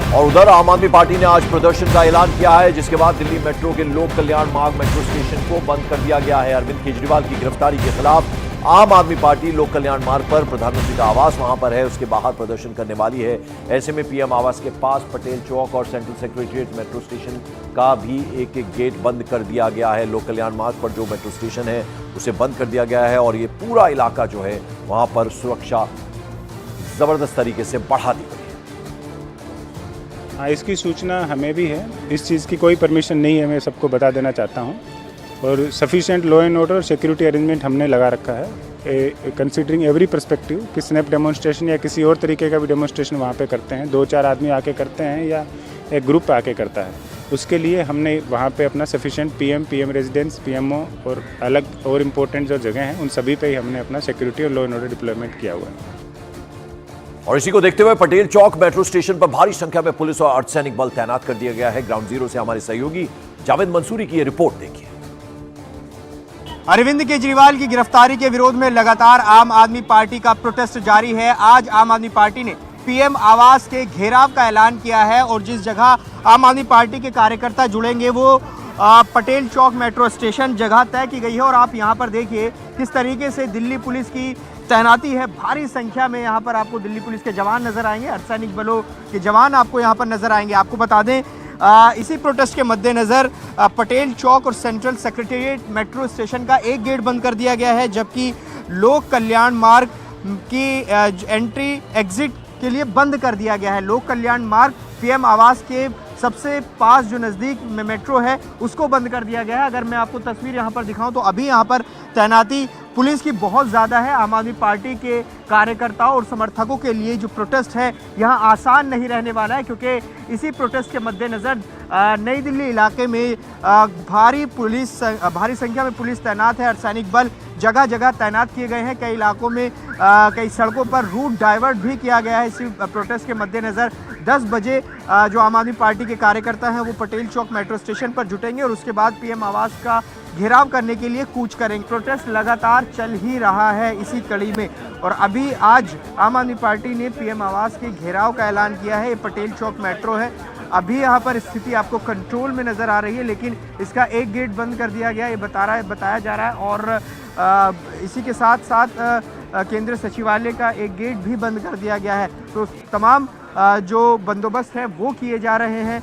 और उधर आम आदमी पार्टी ने आज प्रदर्शन का ऐलान किया है, जिसके बाद दिल्ली मेट्रो के लोक कल्याण मार्ग मेट्रो स्टेशन को बंद कर दिया गया है। अरविंद केजरीवाल की गिरफ्तारी के खिलाफ आम आदमी पार्टी लोक कल्याण मार्ग पर, प्रधानमंत्री का आवास वहां पर है, उसके बाहर प्रदर्शन करने वाली है। ऐसे में पीएम आवास के पास पटेल चौक और सेंट्रल सेक्रेटरीट मेट्रो स्टेशन का भी एक एक गेट बंद कर दिया गया है। लोक कल्याण मार्ग पर जो मेट्रो स्टेशन है उसे बंद कर दिया गया है और ये पूरा इलाका जो है वहां पर सुरक्षा जबरदस्त तरीके से बढ़ा दी गई है। हाँ, इसकी सूचना हमें भी है। इस चीज़ की कोई परमिशन नहीं है, मैं सबको बता देना चाहता हूँ। और सफिशिएंट लॉ एंड ऑर्डर और सिक्योरिटी अरेंजमेंट हमने लगा रखा है, कंसीडरिंग एवरी पर्सपेक्टिव कि स्नैप डेमोन्स्ट्रेशन या किसी और तरीके का भी डेमोन्स्ट्रेशन वहाँ पे करते हैं, 2-4 आदमी आके करते हैं या एक ग्रुप आके करता है, उसके लिए हमने वहाँ पे अपना सफिशिएंट पीएम रेजिडेंस, पीएमओ और अलग और इम्पोर्टेंट जो जगह हैं उन सभी पे ही हमने अपना सिक्योरिटी और लॉ एंड ऑर्डर डिप्लॉयमेंट किया हुआ है। और इसी को देखते हुए पटेल चौक मेट्रो स्टेशन पर भारी संख्या में पुलिस और अर्धसैनिक बल तैनात कर दिया गया है। ग्राउंड जीरो से हमारे सहयोगी जावेद मंसूरी की यह रिपोर्ट देखिए। अरविंद केजरीवाल की गिरफ्तारी के विरोध में लगातार आम आदमी पार्टी का प्रोटेस्ट जारी है। आज आम आदमी पार्टी ने पीएम आवास के घेराव का ऐलान किया है और जिस जगह आम आदमी पार्टी के कार्यकर्ता जुड़ेंगे वो पटेल चौक मेट्रो स्टेशन जगह तय की गई है। और आप यहाँ पर देखिए किस तरीके से दिल्ली पुलिस की तैनाती है। भारी संख्या में यहाँ पर आपको दिल्ली पुलिस के जवान नजर आएंगे, अर्धसैनिक बलों के जवान आपको यहाँ पर नजर आएंगे। आपको बता दें इसी प्रोटेस्ट के मद्देनजर पटेल चौक और सेंट्रल सेक्रेटेरिएट मेट्रो स्टेशन का एक गेट बंद कर दिया गया है, जबकि लोक कल्याण मार्ग की एंट्री एग्जिट के लिए बंद कर दिया गया है। लोक कल्याण मार्ग पीएम आवास के सबसे पास जो नज़दीक में मेट्रो है उसको बंद कर दिया गया है। अगर मैं आपको तस्वीर यहाँ पर दिखाऊं तो अभी यहाँ पर तैनाती पुलिस की बहुत ज़्यादा है। आम आदमी पार्टी के कार्यकर्ताओं और समर्थकों के लिए जो प्रोटेस्ट है यहाँ आसान नहीं रहने वाला है, क्योंकि इसी प्रोटेस्ट के मद्देनज़र नई दिल्ली इलाके में भारी संख्या में पुलिस तैनात है। अर्धसैनिक बल जगह जगह तैनात किए गए हैं। कई इलाकों में कई सड़कों पर रूट डाइवर्ट भी किया गया है। इसी प्रोटेस्ट के मद्देनज़र 10 बजे जो आम आदमी पार्टी के कार्यकर्ता हैं वो पटेल चौक मेट्रो स्टेशन पर जुटेंगे और उसके बाद पीएम आवास का घेराव करने के लिए कूच करेंगे। प्रोटेस्ट लगातार चल ही रहा है इसी कड़ी में और अभी आज आम आदमी पार्टी ने पीएम आवास के घेराव का ऐलान किया है। ये पटेल चौक मेट्रो है। अभी यहाँ पर स्थिति आपको कंट्रोल में नज़र आ रही है, लेकिन इसका एक गेट बंद कर दिया गया, ये बताया जा रहा है। और इसी के साथ साथ केंद्रीय सचिवालय का एक गेट भी बंद कर दिया गया है। तो तमाम जो बंदोबस्त है वो किए जा रहे हैं।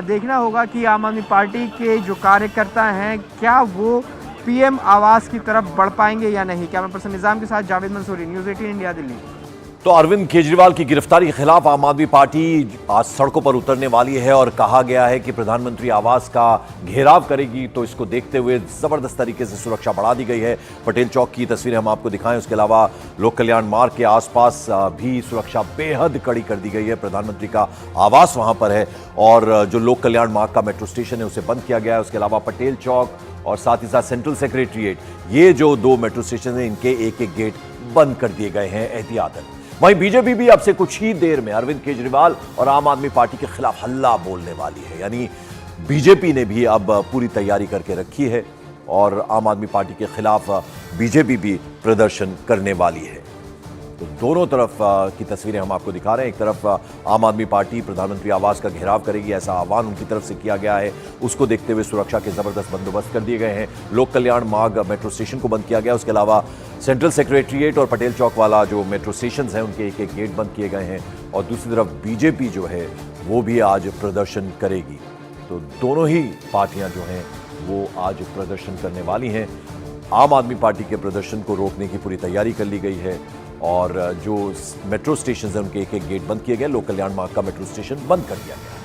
देखना होगा कि आम आदमी पार्टी के जो कार्यकर्ता हैं क्या वो पीएम आवास की तरफ बढ़ पाएंगे या नहीं। कैमरा पर्सन निजाम के साथ जावेद मंसूरी, न्यूज़ 18 इंडिया, दिल्ली। तो अरविंद केजरीवाल की गिरफ्तारी के खिलाफ आम आदमी पार्टी आज सड़कों पर उतरने वाली है और कहा गया है कि प्रधानमंत्री आवास का घेराव करेगी। तो इसको देखते हुए जबरदस्त तरीके से सुरक्षा बढ़ा दी गई है। पटेल चौक की तस्वीरें हम आपको दिखाएं, उसके अलावा लोक कल्याण मार्ग के आसपास भी सुरक्षा बेहद कड़ी कर दी गई है। प्रधानमंत्री का आवास वहां पर है और जो लोक कल्याण मार्ग का मेट्रो स्टेशन है उसे बंद किया गया है। उसके अलावा पटेल चौक और साथ ही साथ सेंट्रल सेक्रेटरीट, ये जो 2 मेट्रो स्टेशन है इनके एक एक गेट बंद कर दिए गए हैं एहतियातन। वहीं बीजेपी भी अब से कुछ ही देर में अरविंद केजरीवाल और आम आदमी पार्टी के खिलाफ हल्ला बोलने वाली है। यानी बीजेपी ने भी अब पूरी तैयारी करके रखी है और आम आदमी पार्टी के खिलाफ बीजेपी भी प्रदर्शन करने वाली है। तो दोनों तरफ की तस्वीरें हम आपको दिखा रहे हैं। एक तरफ आम आदमी पार्टी प्रधानमंत्री आवास का घेराव करेगी, ऐसा आह्वान उनकी तरफ से किया गया है। उसको देखते हुए सुरक्षा के जबरदस्त बंदोबस्त कर दिए गए हैं। लोक कल्याण मार्ग मेट्रो स्टेशन को बंद किया गया। उसके अलावा सेंट्रल सेक्रेटरीट और पटेल चौक वाला जो मेट्रो स्टेशन हैं उनके एक एक गेट बंद किए गए हैं। और दूसरी तरफ बीजेपी जो है वो भी आज प्रदर्शन करेगी। तो दोनों ही पार्टियां जो हैं वो आज प्रदर्शन करने वाली हैं। आम आदमी पार्टी के प्रदर्शन को रोकने की पूरी तैयारी कर ली गई है और जो मेट्रो स्टेशन हैं उनके एक एक गेट बंद किए गए। लोक कल्याण मार्ग का मेट्रो स्टेशन बंद कर दिया गया।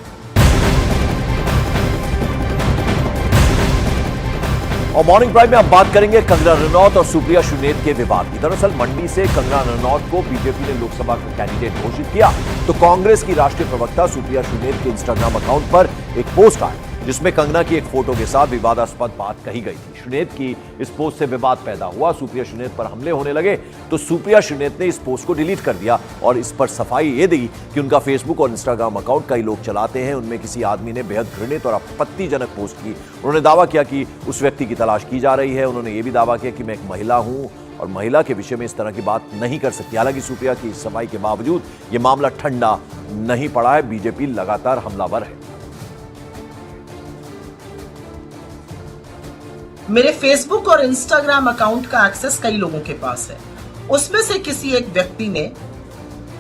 और मॉर्निंग प्राइम में अब बात करेंगे कंगना रनौत और सुप्रिया सुनेत के विवाद की। दरअसल मंडी से कंगना रनौत को बीजेपी ने लोकसभा का कैंडिडेट घोषित किया तो कांग्रेस की राष्ट्रीय प्रवक्ता सुप्रिया सुनेत के इंस्टाग्राम अकाउंट पर एक पोस्ट आया जिसमें कंगना की एक फोटो के साथ विवादास्पद बात कही गई थी। सुनेत की इस पोस्ट से विवाद पैदा हुआ, सुप्रिया सुनेत पर हमले होने लगे तो सुप्रिया सुनेत ने इस पोस्ट को डिलीट कर दिया और इस पर सफाई ये दी कि उनका फेसबुक और इंस्टाग्राम अकाउंट कई लोग चलाते हैं, उनमें किसी आदमी ने बेहद घृणित और आपत्तिजनक पोस्ट की। उन्होंने दावा किया कि उस व्यक्ति की तलाश की जा रही है। उन्होंने ये भी दावा किया कि मैं एक महिला हूं और महिला के विषय में इस तरह की बात नहीं कर सकती। हालांकि सुप्रिया की इस सफाई के बावजूद यह मामला ठंडा नहीं पड़ा है। बीजेपी लगातार हमलावर है। मेरे फेसबुक और इंस्टाग्राम अकाउंट का एक्सेस कई लोगों के पास है। उसमें से किसी एक व्यक्ति ने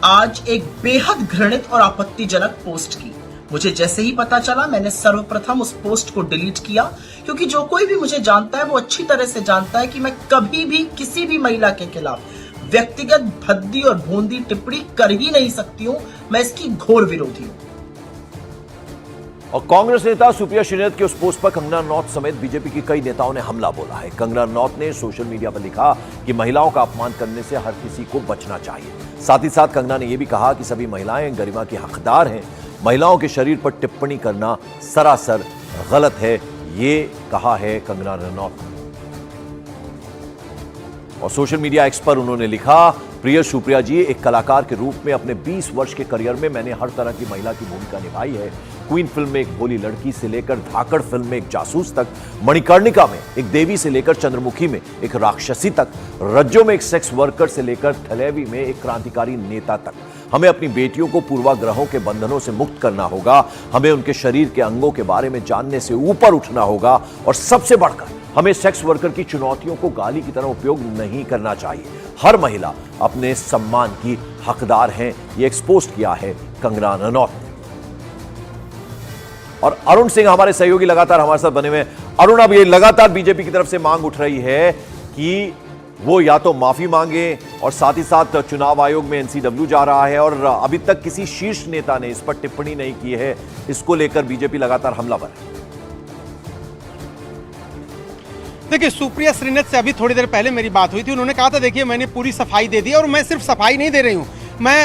आज एक बेहद घृणित और आपत्तिजनक पोस्ट की। मुझे जैसे ही पता चला, मैंने सर्वप्रथम उस पोस्ट को डिलीट किया, क्योंकि जो कोई भी मुझे जानता है वो अच्छी तरह से जानता है कि मैं कभी भी किसी भी महिला के खिलाफ व्यक्तिगत भद्दी और भोंदी टिप्पणी कर ही नहीं सकती हूं। मैं इसकी घोर विरोधी हूं। और कांग्रेस नेता सुप्रिया श्रीनाथ के उस पोस्ट पर कंगना रनौत समेत बीजेपी के कई नेताओं ने हमला बोला है। कंगना रनौत ने सोशल मीडिया पर लिखा कि महिलाओं का अपमान करने से हर किसी को बचना चाहिए। साथ ही साथ कंगना ने यह भी कहा कि सभी महिलाएं गरिमा की हकदार हैं। महिलाओं के शरीर पर टिप्पणी करना सरासर गलत है, ये कहा है कंगना रनौत। और सोशल मीडिया एक्स पर उन्होंने लिखा, प्रिय सुप्रिया जी, एक कलाकार के रूप में अपने 20 वर्ष के करियर में मैंने हर तरह की महिला की भूमिका निभाई है। क्वीन फिल्म में एक भोली लड़की से लेकर धाकड़ फिल्म में एक जासूस तक, मणिकर्णिका में एक देवी से लेकर चंद्रमुखी में एक राक्षसी तक, रज्जो में एक सेक्स वर्कर से लेकर थलेवी में एक क्रांतिकारी नेता तक। हमें अपनी बेटियों को पूर्वाग्रहों के बंधनों से मुक्त करना होगा। हमें उनके शरीर के अंगों के बारे में जानने से ऊपर उठना होगा और सबसे बढ़कर हमें सेक्स वर्कर की चुनौतियों को गाली की तरह उपयोग नहीं करना चाहिए। हर महिला अपने सम्मान की हकदार है। ये एक्सपोज किया है कंगना रनौत ने। और अरुण सिंह हमारे सहयोगी लगातार हमारे साथ बने हुए हैं। अरुण, अब ये लगातार बीजेपी की तरफ से मांग उठ रही है कि वो या तो माफी मांगे और साथ ही साथ चुनाव आयोग में एनसीडब्ल्यू जा रहा है और अभी तक किसी शीर्ष नेता ने इस पर टिप्पणी नहीं की है। इसको लेकर बीजेपी लगातार हमलावर है। देखिए, सुप्रिया श्रीनाथ से अभी थोड़ी देर पहले मेरी बात हुई थी। उन्होंने कहा था, देखिए मैंने पूरी सफाई दे दी और मैं सिर्फ सफाई नहीं दे रही हूँ,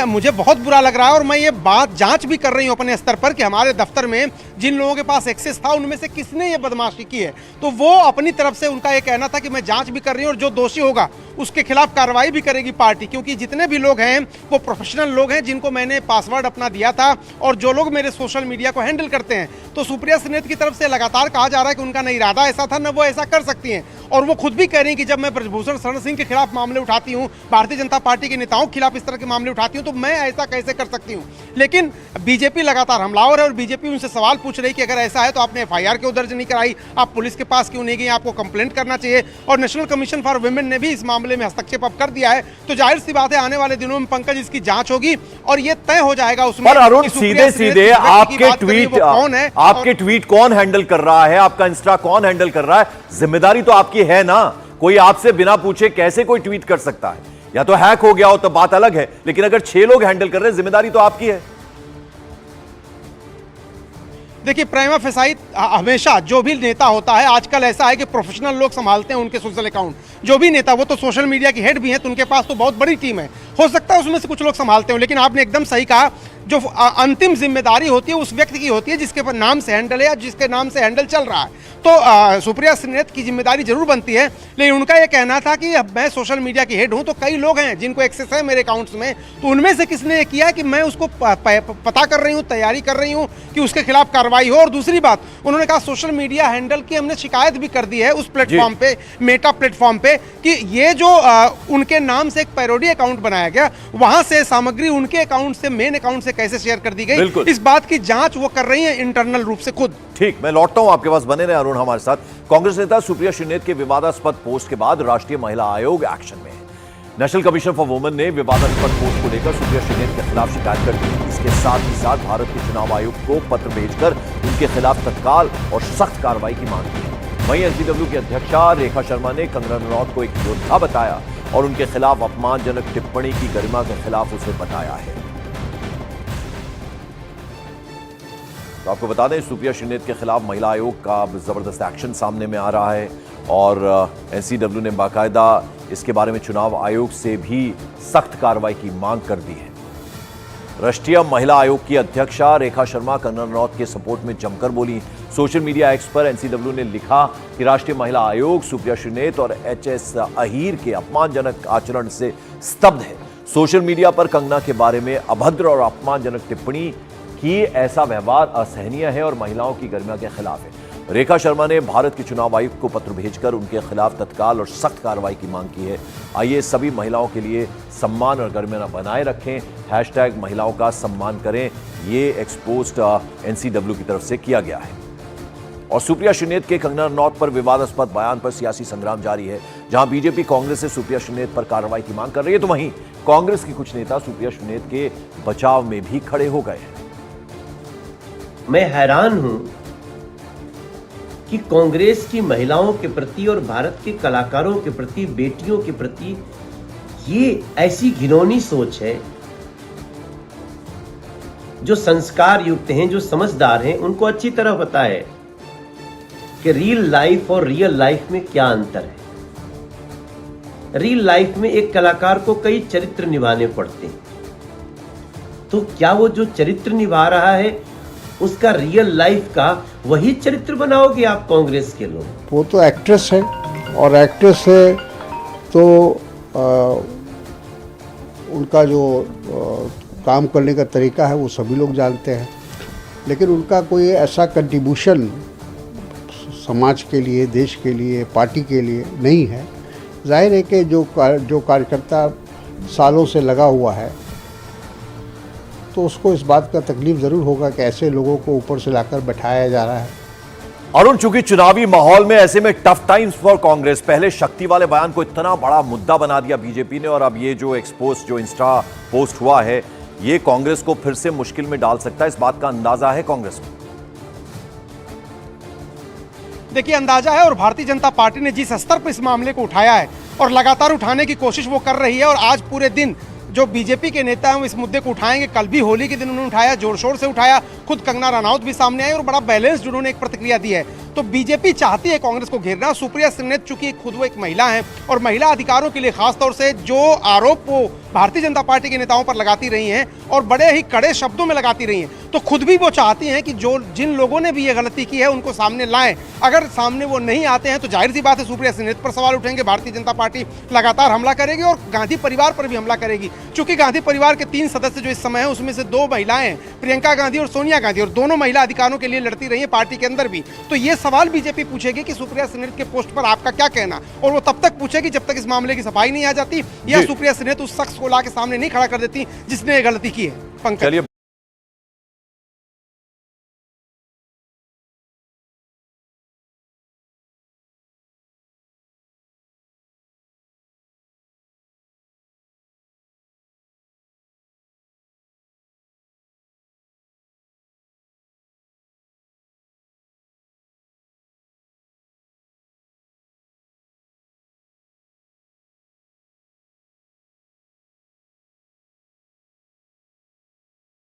मुझे बहुत बुरा लग रहा है और मैं ये बात जांच भी कर रही हूं अपने स्तर पर कि हमारे दफ्तर में जिन लोगों के पास एक्सेस था उनमें से किसने ये बदमाशी की है। तो वो अपनी तरफ से उनका ये कहना था कि मैं जांच भी कर रही हूं और जो दोषी होगा उसके खिलाफ कार्रवाई भी करेगी पार्टी, क्योंकि जितने भी लोग हैं वो प्रोफेशनल लोग हैं जिनको मैंने पासवर्ड अपना दिया था और जो लोग मेरे सोशल मीडिया को हैंडल करते हैं। तो सुप्रिया श्रीनाथ की तरफ से लगातार कहा जा रहा है कि उनका न इरादा ऐसा था, न वो ऐसा कर सकती हैं। और वो खुद भी कह रही हैं कि जब मैं ब्रजभूषण शरण सिंह के खिलाफ मामले उठाती हूँ, भारतीय जनता पार्टी के नेताओं के खिलाफ इस तरह के मामले उठाती हूँ, तो मैं ऐसा कैसे कर सकती हूँ। लेकिन बीजेपी लगातार हमलावर है और बीजेपी उनसे सवाल पूछ रही कि अगर ऐसा है तो आपने एफआईआर क्यों दर्ज नहीं कराई, आप पुलिस के पास क्यों नहीं गई, आपको कंप्लेंट करना चाहिए। और नेशनल कमीशन फॉर वुमेन ने भी इस मामले में हस्तक्षेप अब कर दिया है। तो जाहिर सी बात है आने वाले दिनों में पंकज इसकी जांच होगी और ये तय हो जाएगा उसमें। पर अरुण, सीधे सीधे आपके ट्वीट कौन हैंडल कर रहा है, आपका इंस्टा कौन हैंडल कर रहा है, जिम्मेदारी तो आपकी है ना। कोई आपसे बिना पूछे कैसे कोई ट्वीट कर सकता है? या तो हैक हो गया हो तो बात अलग है, लेकिन अगर 6 लोग हैंडल कर रहे हैं, जिम्मेदारी तो आपकी है। देखिए, प्राइमा फेसाई हमेशा जो भी नेता होता है, आजकल ऐसा है कि प्रोफेशनल लोग संभालते हैं उनके सोशल अकाउंट। जो भी नेता, वो तो सोशल मीडिया की हेड भी है, तो उनके पास तो बहुत बड़ी टीम है। हो सकता है उसमें से कुछ लोग संभालते हो, लेकिन आपने एकदम सही कहा, जो अंतिम जिम्मेदारी होती है उस व्यक्ति की होती है जिसके नाम से हैंडल है या जिसके नाम से हैंडल चल रहा है। तो सुप्रिया श्रीनाथ की जिम्मेदारी जरूर बनती है, लेकिन उनका यह कहना था कि अब मैं सोशल मीडिया की हेड हूं, तो कई लोग हैं जिनको एक्सेस है मेरे अकाउंट्स में, तो उनमें से किसने ये किया कि मैं उसको पता कर रही हूं, तैयारी कर रही हूं कि उसके खिलाफ कार्रवाई हो। और दूसरी बात, उन्होंने कहा सोशल मीडिया हैंडल की हमने शिकायत भी कर दी है उस प्लेटफॉर्म पे, मेटा प्लेटफॉर्म पे, कि ये जो उनके नाम से एक पैरोडी अकाउंट बनाया गया, वहां से सामग्री उनके अकाउंट से, मेन अकाउंट से कैसे शेयर कर दी गई, इस बात की जांच वो कर रही है इंटरनल रूप से खुद। ठीक, मैं लौटता हूं आपके पास, बने रहे अरुण हमारे साथ। कांग्रेस नेता सुप्रिया श्रीनाथ के विवादास्पद पोस्ट के बाद राष्ट्रीय महिला आयोग एक्शन में है। नेशनल कमीशन फॉर वुमेन ने विवादास्पद पोस्ट को लेकर सुप्रिया श्रीनाथ के खिलाफ शिकायत कर दी। इसके साथ ही साथ भारत के चुनाव आयोग को पत्र भेजकर उनके खिलाफ तत्काल और सख्त कार्रवाई की मांग की है। वहीं एनसीडब्ल्यू की अध्यक्षा रेखा शर्मा ने कंगना रनौत को एक योद्धा बताया और उनके खिलाफ अपमानजनक टिप्पणी की गरिमा के खिलाफ उसे बताया है। तो आपको बता दें, सुप्रिया श्रीनाथ के खिलाफ महिला आयोग का जबरदस्त एक्शन सामने में आ रहा है और एनसीडब्ल्यू ने बाकायदा इसके बारे में चुनाव आयोग से भी सख्त कार्रवाई की मांग कर दी है। राष्ट्रीय महिला आयोग की अध्यक्षा रेखा शर्मा कंगना रनौत के सपोर्ट में जमकर बोली। सोशल मीडिया एक्स पर एनसीडब्ल्यू ने लिखा कि राष्ट्रीय महिला आयोग सुप्रिया श्रीनाथ और एचएस अहीर के अपमानजनक आचरण से स्तब्ध है। सोशल मीडिया पर कंगना के बारे में अभद्र और अपमानजनक टिप्पणी कि ऐसा व्यवहार असहनीय है और महिलाओं की गरिमा के खिलाफ है। रेखा शर्मा ने भारत के चुनाव आयुक्त को पत्र भेजकर उनके खिलाफ तत्काल और सख्त कार्रवाई की मांग की है। आइए सभी महिलाओं के लिए सम्मान और गरिमा बनाए रखें, हैशटैग महिलाओं का सम्मान करें, ये एक्सपोस्ट एनसीडब्ल्यू की तरफ से किया गया है। और सुप्रिया श्रीनेत के कंगना रनौत पर विवादास्पद बयान पर सियासी संग्राम जारी है। जहां बीजेपी कांग्रेस से सुप्रिया श्रीनेत पर कार्रवाई की मांग कर रही है, तो वहीं कांग्रेस की कुछ नेता सुप्रिया श्रीनेत के बचाव में भी खड़े हो गए हैं। मैं हैरान हूं कि कांग्रेस की महिलाओं के प्रति और भारत के कलाकारों के प्रति, बेटियों के प्रति ये ऐसी घिनौनी सोच है। जो संस्कार युक्त हैं, जो समझदार हैं, उनको अच्छी तरह पता है कि रियल लाइफ और रियल लाइफ में क्या अंतर है। रियल लाइफ में एक कलाकार को कई चरित्र निभाने पड़ते हैं, तो क्या वो जो चरित्र निभा रहा है उसका रियल लाइफ का वही चरित्र बनाओगे आप कांग्रेस के लोग? वो तो एक्ट्रेस है, और एक्ट्रेस है तो उनका जो काम करने का तरीका है वो सभी लोग जानते हैं, लेकिन उनका कोई ऐसा कंट्रीब्यूशन समाज के लिए, देश के लिए, पार्टी के लिए नहीं है। जाहिर है कि जो कार्यकर्ता सालों से लगा हुआ है तो उसको इस बात का तकलीफ ज़रूर होगा कि ऐसे लोगों को ऊपर से लाकर बैठाया जा रहा है। अरुण, चूंकि चुनावी माहौल में ऐसे में टफ टाइम्स फॉर कांग्रेस, पहले शक्ति वाले बयान को इतना बड़ा मुद्दा बना दिया बीजेपी ने, और अब ये जो एक्सपोस्ट, जो इंस्टा पोस्ट हुआ है, ये कांग्रेस को फिर से मुश्किल में डाल सकता है। इस बात का अंदाजा है कांग्रेस को? देखिए, अंदाजा है, और भारतीय जनता पार्टी ने जिस स्तर पर इस मामले को उठाया है और लगातार उठाने की कोशिश वो कर रही है, और आज पूरे दिन जो बीजेपी के नेता हैं वो इस मुद्दे को उठाएंगे। कल भी होली के दिन उन्होंने उठाया, जोर शोर से उठाया, खुद कंगना रनौत भी सामने आई और बड़ा बैलेंस्ड उन्होंने एक प्रतिक्रिया दी है। तो बीजेपी चाहती है कांग्रेस को घेरना। सुप्रिया श्रीनेत चूंकि खुद वो एक महिला है और महिला अधिकारों के लिए खासतौर से जो आरोप वो भारतीय जनता पार्टी के नेताओं पर लगाती रही हैं और बड़े ही कड़े शब्दों में लगाती रही हैं, तो खुद भी वो चाहती हैं कि जो जिन लोगों ने भी ये गलती की है उनको सामने लाएं। अगर सामने वो नहीं आते हैं तो जाहिर सी बात है सुप्रिया श्रीनेत पर सवाल उठेंगे, भारतीय जनता पार्टी लगातार हमला करेगी और गांधी परिवार पर भी हमला करेगी। चूंकि गांधी परिवार के 3 सदस्य जो इस समय हैं उसमें से 2 महिलाएं हैं, प्रियंका गांधी और सोनिया गांधी, और दोनों महिला अधिकारों के लिए लड़ती रही है पार्टी के अंदर भी। तो ये सवाल बीजेपी पूछेगी कि सुप्रिया श्रीनेत के पोस्ट पर आपका क्या कहना, और वो तब तक पूछेगी जब तक इस मामले की सफाई नहीं आ जाती या सुप्रिया श्रीनेत उस शख्स को ला के सामने नहीं खड़ा कर देती जिसने ये गलती की है। पंकज।